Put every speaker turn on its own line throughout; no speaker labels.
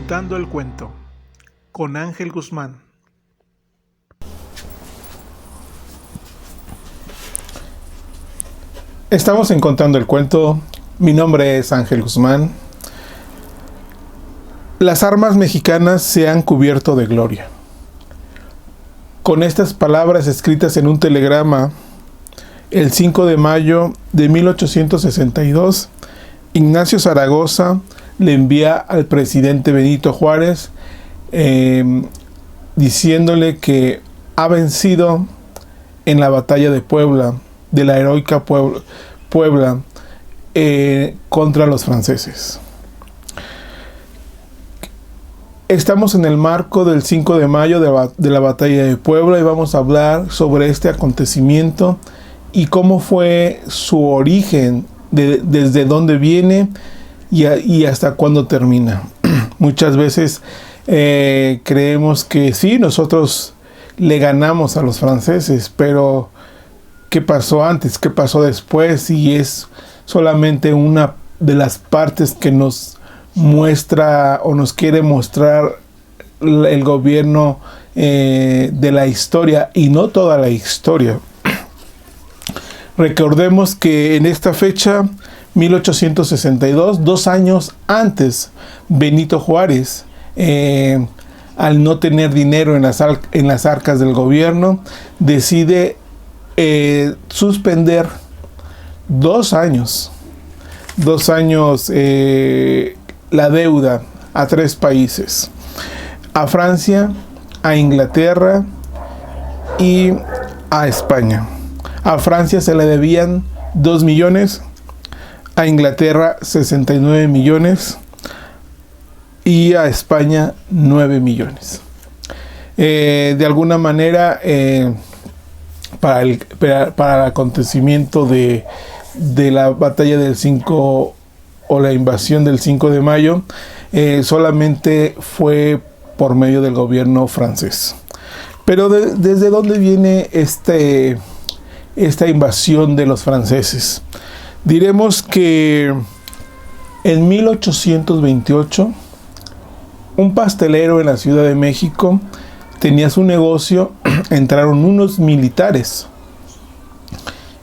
Contando el cuento con Ángel Guzmán. Estamos en Contando el cuento. Mi nombre es Ángel Guzmán. Las armas mexicanas se han cubierto de gloria. Con estas palabras escritas en un telegrama, el 5 de mayo de 1862, Ignacio Zaragoza le envía al presidente Benito Juárez diciéndole que ha vencido en la batalla de Puebla, de la heroica Puebla, contra los franceses. Estamos en el marco del 5 de mayo de la batalla de Puebla y vamos a hablar sobre este acontecimiento y cómo fue su origen, desde dónde viene y hasta cuándo termina. Muchas veces creemos que sí, nosotros le ganamos a los franceses, pero ¿qué pasó antes? ¿Qué pasó después? Y es solamente una de las partes que nos muestra o nos quiere mostrar el gobierno de la historia, y no toda la historia. Recordemos que en esta fecha, 1862, 2 años antes, Benito Juárez, al no tener dinero en las arcas del gobierno, decide suspender 2 años la deuda a 3 países: a Francia, a Inglaterra y a España. A Francia se le debían 2 millones, a Inglaterra 69 millones y a España 9 millones. De alguna manera, para el acontecimiento de la batalla del 5 o la invasión del 5 de mayo, solamente fue por medio del gobierno francés. Pero ¿desde dónde viene esta invasión de los franceses? Diremos que en 1828, un pastelero en la Ciudad de México tenía su negocio. Entraron unos militares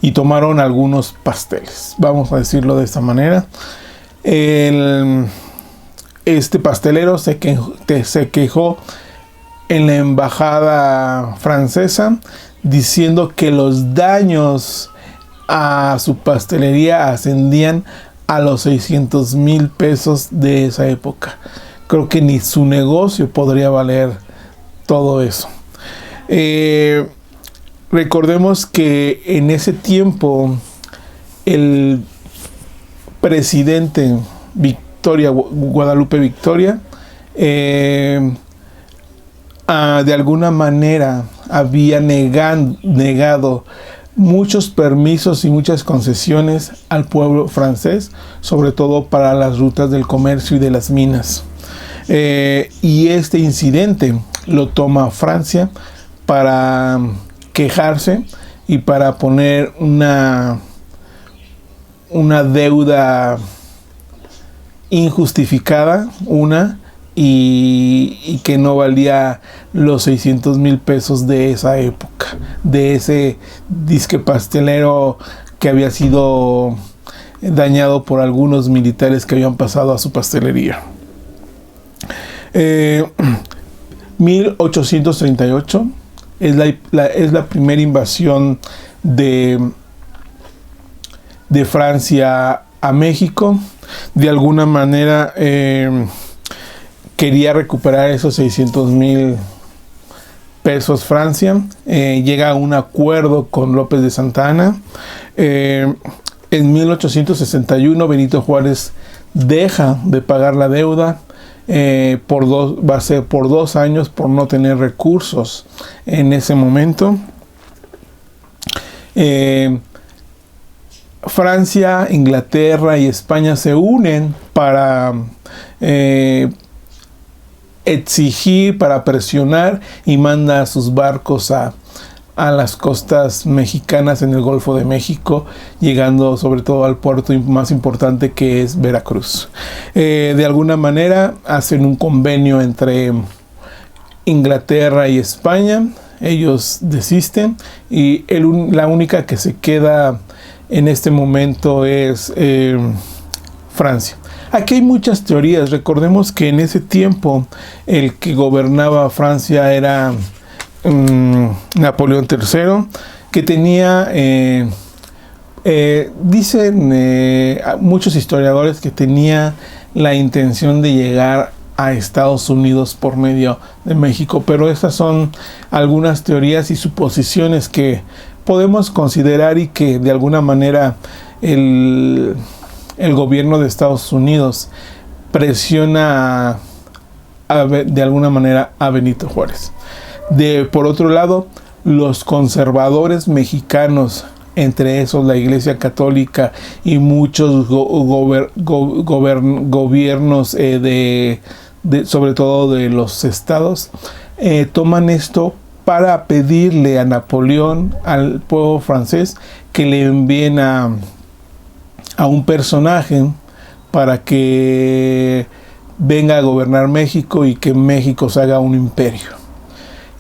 y tomaron algunos pasteles, vamos a decirlo de esta manera. Este pastelero se quejó en la embajada francesa, diciendo que los daños a su pastelería ascendían a los 600,000 pesos de esa época. Creo que ni su negocio podría valer todo eso. Recordemos que en ese tiempo el presidente Guadalupe Victoria de alguna manera había negado muchos permisos y muchas concesiones al pueblo francés, sobre todo para las rutas del comercio y de las minas. Y este incidente lo toma Francia para quejarse y para poner una deuda injustificada, y que no valía los 600,000 pesos de esa época, de ese disque pastelero que había sido dañado por algunos militares que habían pasado a su pastelería. 1838 es la primera invasión de Francia a México. De alguna manera quería recuperar esos 600,000 pesos Francia. Llega a un acuerdo con López de Santa Anna. En 1861 Benito Juárez deja de pagar la deuda. Va a ser por 2 años, por no tener recursos en ese momento. Francia, Inglaterra y España se unen para exigir, para presionar, y manda a sus barcos a las costas mexicanas en el Golfo de México, llegando sobre todo al puerto más importante, que es Veracruz. De alguna manera hacen un convenio entre Inglaterra y España. Ellos desisten y la única que se queda en este momento es Francia. Aquí hay muchas teorías. Recordemos que en ese tiempo el que gobernaba Francia era Napoleón III, que tenía, dicen muchos historiadores, que tenía la intención de llegar a Estados Unidos por medio de México, pero estas son algunas teorías y suposiciones que podemos considerar y que de alguna manera el gobierno de Estados Unidos presiona de alguna manera a Benito Juárez. Por otro lado, los conservadores mexicanos, entre esos la Iglesia Católica y muchos gobiernos sobre todo de los estados, toman esto para pedirle a Napoleón, al pueblo francés, que le envíen a un personaje para que venga a gobernar México y que México se haga un imperio.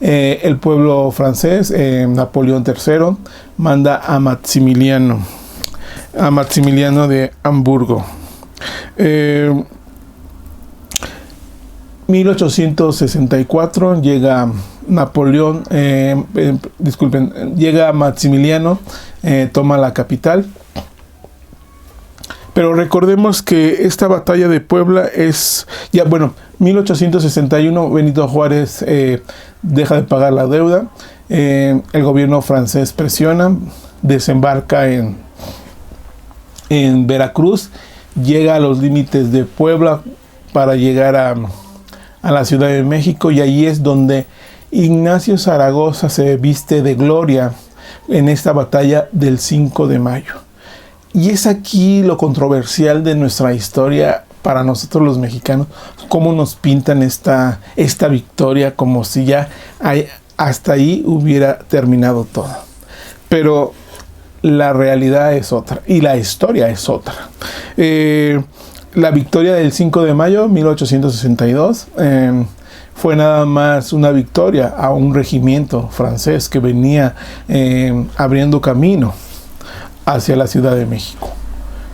El pueblo francés, Napoleón III, manda a Maximiliano de Hamburgo. 1864 llega Napoleón, llega Maximiliano, toma la capital. Pero recordemos que esta batalla de Puebla es, 1861, Benito Juárez deja de pagar la deuda, el gobierno francés presiona, desembarca en Veracruz, llega a los límites de Puebla para llegar a la Ciudad de México, y ahí es donde Ignacio Zaragoza se viste de gloria en esta batalla del 5 de mayo. Y es aquí lo controversial de nuestra historia para nosotros los mexicanos, cómo nos pintan esta victoria como si ya hasta ahí hubiera terminado todo. Pero la realidad es otra y la historia es otra. La victoria del 5 de mayo 1862 fue nada más una victoria a un regimiento francés que venía abriendo camino hacia la Ciudad de México.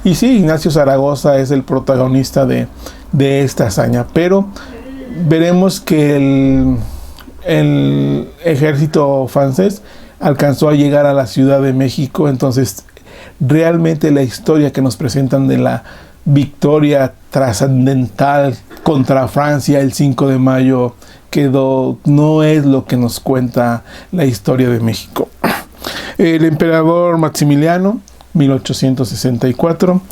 Y sí, Ignacio Zaragoza es el protagonista de esta hazaña, pero veremos que el ejército francés alcanzó a llegar a la Ciudad de México. Entonces realmente la historia que nos presentan de la victoria trascendental contra Francia el 5 de mayo no es lo que nos cuenta la historia de México. El emperador Maximiliano, 1864,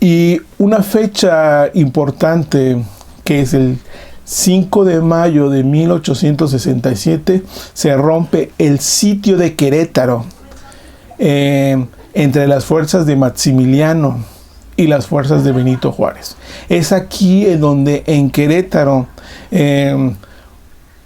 y una fecha importante que es el 5 de mayo de 1867, se rompe el sitio de Querétaro entre las fuerzas de Maximiliano y las fuerzas de Benito Juárez. Es aquí en donde en Querétaro,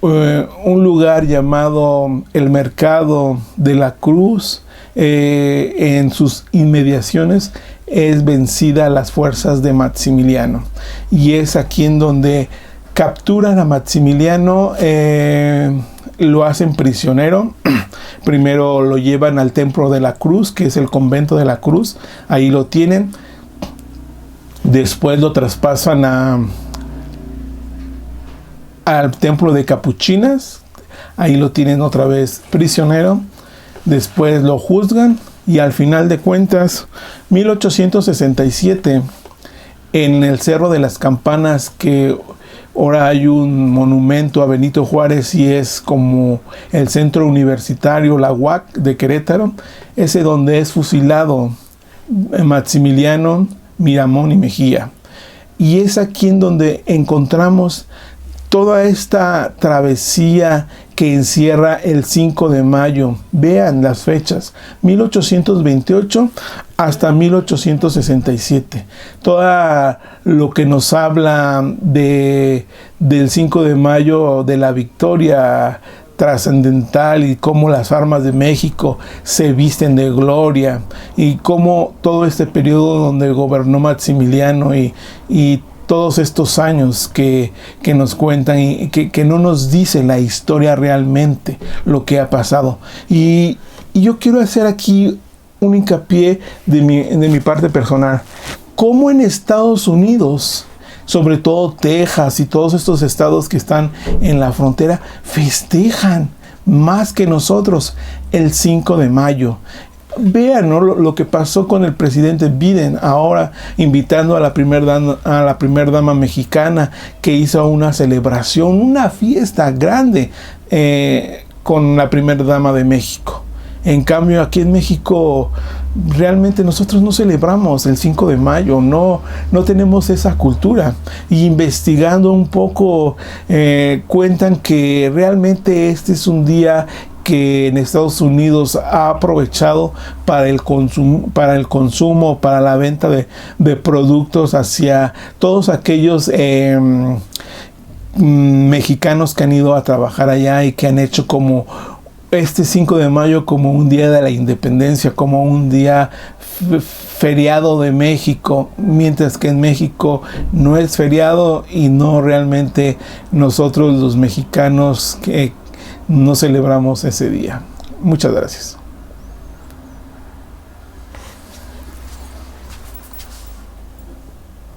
un lugar llamado el Mercado de la Cruz, en sus inmediaciones, es vencida a las fuerzas de Maximiliano. Y es aquí en donde capturan a Maximiliano, lo hacen prisionero. Primero lo llevan al Templo de la Cruz, que es el convento de la Cruz. Ahí lo tienen. Después lo traspasan al templo de Capuchinas. Ahí lo tienen otra vez prisionero. Después lo juzgan y al final de cuentas, 1867, en el Cerro de las Campanas, que ahora hay un monumento a Benito Juárez y es como el centro universitario, la UAC de Querétaro, ese donde es fusilado Maximiliano, Miramón y Mejía. Y es aquí en donde encontramos toda esta travesía que encierra el 5 de mayo. Vean las fechas, 1828 hasta 1867. Todo lo que nos habla del 5 de mayo, de la victoria trascendental, y cómo las armas de México se visten de gloria, y cómo todo este periodo donde gobernó Maximiliano y todos estos años que nos cuentan y que no nos dice la historia realmente, lo que ha pasado. Y yo quiero hacer aquí un hincapié de mi parte personal. Cómo en Estados Unidos, sobre todo Texas y todos estos estados que están en la frontera, festejan más que nosotros el 5 de mayo. Vean, ¿no?, lo que pasó con el presidente Biden, ahora invitando a la primer dama mexicana, que hizo una celebración, una fiesta grande con la primera dama de México. En cambio, aquí en México realmente nosotros no celebramos el 5 de mayo, no tenemos esa cultura. Y investigando un poco, cuentan que realmente este es un día que en Estados Unidos ha aprovechado para el consumo, para la venta de productos hacia todos aquellos mexicanos que han ido a trabajar allá y que han hecho como este 5 de mayo como un día de la independencia, como un día feriado de México, mientras que en México no es feriado, y no realmente nosotros los mexicanos que no celebramos ese día. Muchas gracias.